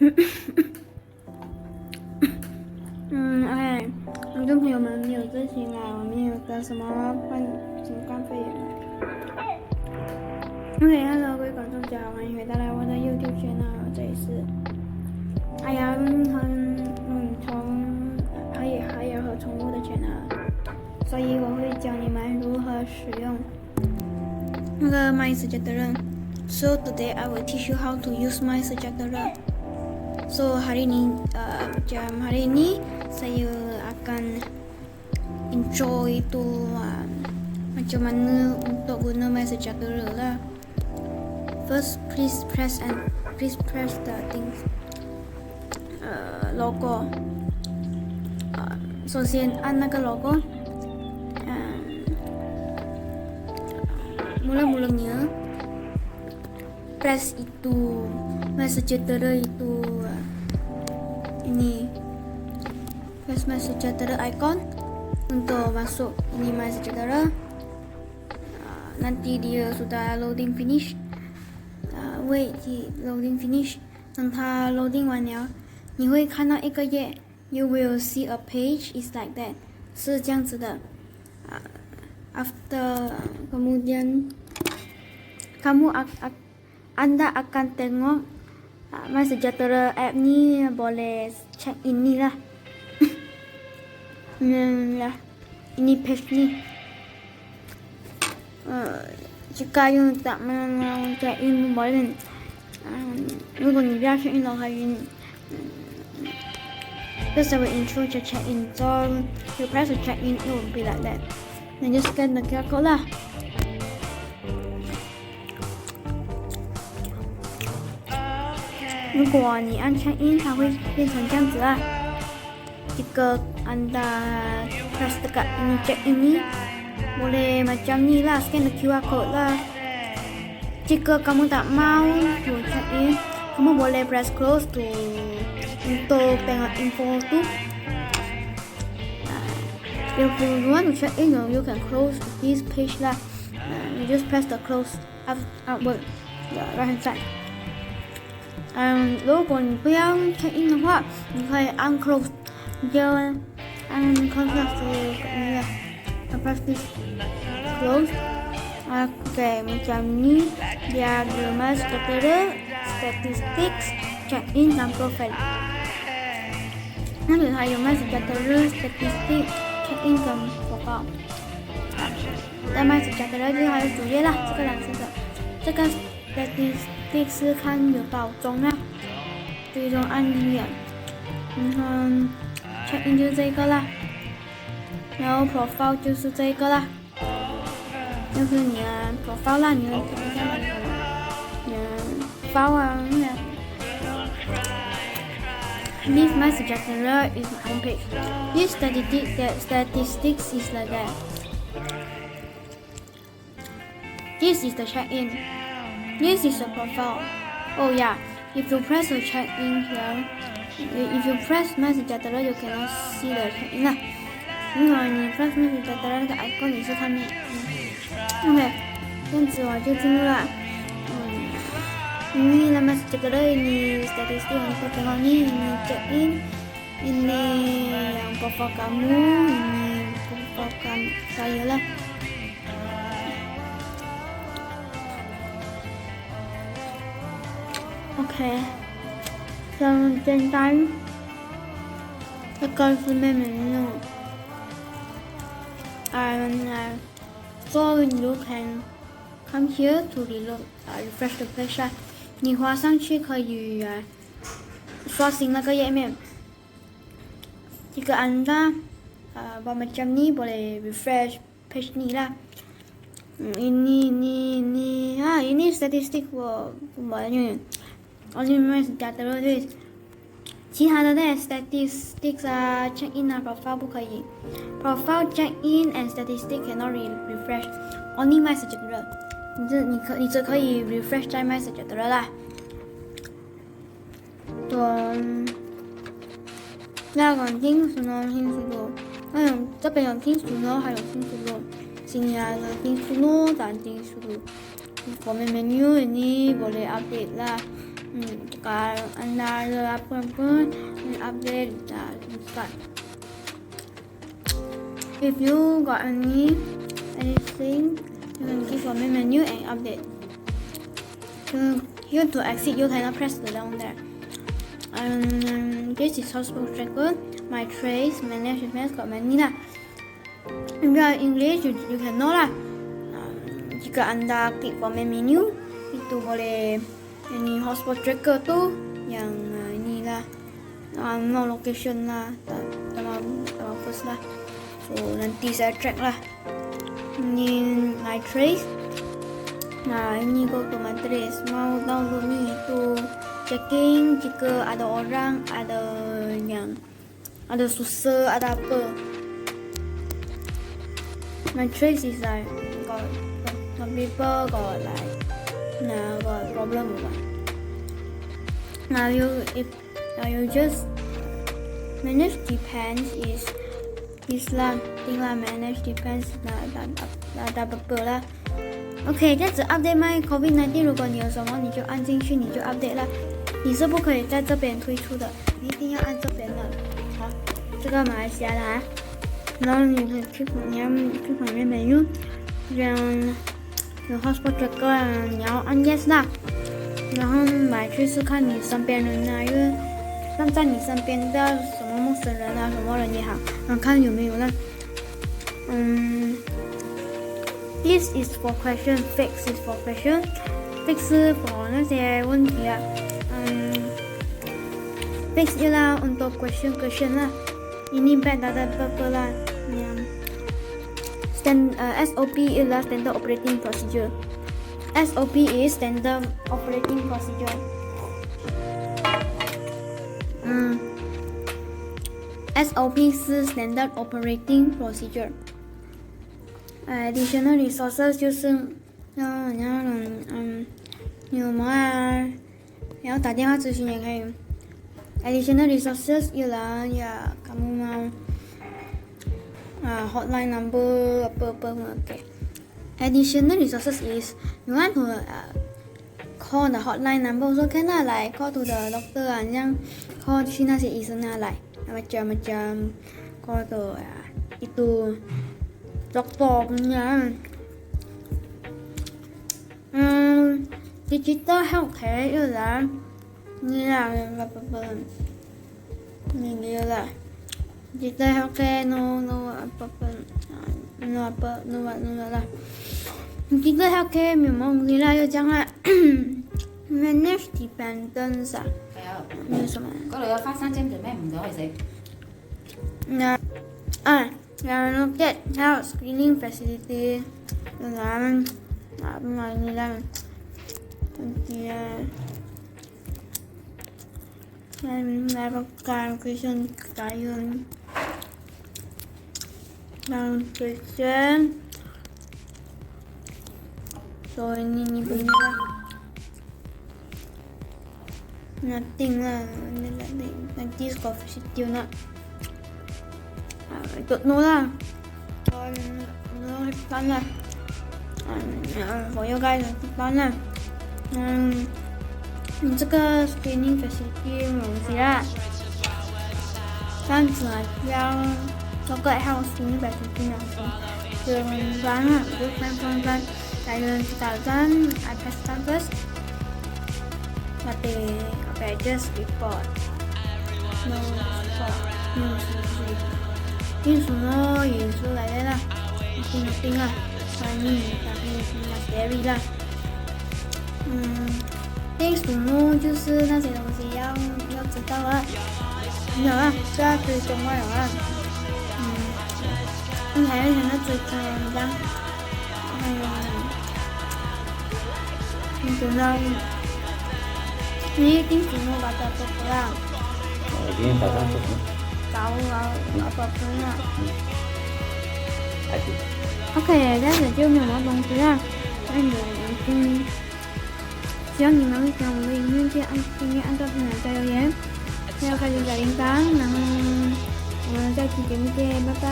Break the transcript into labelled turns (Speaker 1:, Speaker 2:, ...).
Speaker 1: OK，观众朋友们，有之前我们有个什么冠肺炎？OK，Hello，各位观众大家好，欢迎回到我的 YouTube channel，这里是海洋和宠物的 channel，所以我会教你们如何使用那个 my sejahtera。So today I will teach you how to use my sejahtera. So hari ini saya akan intro itu macam mana untuk guna my sejahtera lah. First, please press the things logo. 首先按那个 logo. Mula-mulanya press itu my sejahtera itu ini press my sejahtera icon untuk masuk ini my sejahtera. Nanti dia sudah loading finish. Wait, loading finish. 等它 loading 完了，你会看到一个页。You will see a page is like that. 是这样子的。After kemudian Anda akan tengok my sejahtera app ni boleh check in ni lah. Ini page ni. Jika you tak mau check in boleh. 如果你不要 check in 的话，First I will intro to check in. So you press to check in, it will be like that. Then just scan the QR code lah. Okay. 如果你按 check in， 它会变成这样子啦。Jika anda press dekat ini check in ni, boleh macam ni lah, scan the QR code lah. Jika kamu tak mau to check in, kamu boleh press close untuk tengok info tu. If you want to check in, you can close this page lah. You just press the close outward, the right hand side. 如果你不要 check in 的话，你可以按 close， 你就按 close 是press this close. Okay, macam ni dia ada my sejahtera, statistics, check in dan profile. 那里还有my sejahtera, statistics, check in 跟 profile. 在my sejahtera 就还有主页啦，这个蓝色的，这个 statistics 是看有多少宗啦，最终按一眼，然后 check in 就是这个啦，然后 profile 就是这个啦。就是你的 profile 啦，你的包啊This my sejahtera is my homepage. This statistics is like that. This is the check-in. This is the profile. Oh yeah, if you press the check-in here, if you press my sejahtera, you cannot see the check-in 啦。如果你 press my sejahtera 那个 icon， 你是看不见。OK， 这样子我就进入了。Ini nama sejahtera, ini statistik untuk tengok ni, ini check in, ini yang profile kamu, ini profile saya lah. OK， 很简单，这个是妹妹用。So you can come here to refresh the page 啦。你滑上去可以刷新那个页面。Jika anda buat macam ni boleh refresh page ni lah. Ini statistik 我用，only my sejahtera 对。其他的呢 statistics check in profile 不可以。Profile, check in and statistics cannot refresh. Only my sejahtera. 你只可以 refresh 在 my sejahtera 啦。那个听什么听速度？这边有听速度，还有听速度。sini ada听速度dan听速度。Komen menu ini boleh update lah. ada apa-apa update start. If you got anything, you can click on main menu and update. So here to exit, you cannot press the down there. This is hotspot tracker, my trace, manage events, got many lah. If you are English, you can know lah. Jika anda klik for main menu, itu boleh ini hotspot tracker tu yang ini lah, no location lah, tak first lah. So nanti saya track lah. Ini my trace. Nah ini go to my trace. Mau download ni itu checking jika ada orang ada susah ada apa. My trace is like got some people got like got problem with that. Now you just manage depends is lah thing lah, manage depends ada apa lah。 OK， 这样子 update my COVID-19， 如果你有什么你就按进去，你就 update 啦。你是不可以在这边退出的，你一定要按这边的。好，这个马来西亚的啊。然后你可以去旁边 menu， 这样有 hotspot tracker 啊，你要按 yes 啦。然后买去是看你身边人啊，因为站在你身边的什么陌生人啊，什么人也好，然后看有没有呢。This is for question, fix is for question, fix 是 for 那些问题啊。fix ialah untuk question lah. Ini bad data paper lah. SOP ialah standard operating procedure. SOP is standard operating procedure. SOP 是 standard operating procedure. Additional resources 就是你有什么啊，然后打电话咨询也可以。Additional resources ialah ya kamu mau hotline number apa okay. Additional resources is you want to call the hotline number also can lah, like call to the doctor 啊，像 call 去那些医生啊，like macam call to itu dokter punya. Digital healthcare ialah ni lah apa ni dia lah. Digital healthcare no lah. Digital healthcare memang ni lah 又讲了manage dependence 啊，有什么？
Speaker 2: 嗰度有花生蒸做咩唔可以食？get
Speaker 1: health screening facility dengan ini lah dia melakukan question kain dan question. So ini punya lah, nothing lah, nanti score positif nak. Don't know lah. Fun lah. For you guys, fun lah. 你这个 screening facility 没问题啦。这样子啊，要这个 health screening facility 没问题。就翻了，就翻。Saya sekarang I press start first. Mati, okay, just report. No report. Ini semua Yesus来了 nothing 啦，tapi scary 啦。things to know 就是那些东西要知道啊，有啊，这要追踪啊，有啊。刚才想到追踪这样，知道你 things to know baca apa lah.
Speaker 3: Ini pasang tu.
Speaker 1: Tahu apa-apa lah.
Speaker 3: Asyik.
Speaker 1: OK， 这样子就没有什么东西了。那你希望你们会喜欢我的影片，记得按订阅、按照分享、加留言，还要开启小铃铛。然后我们下期节目见，拜拜。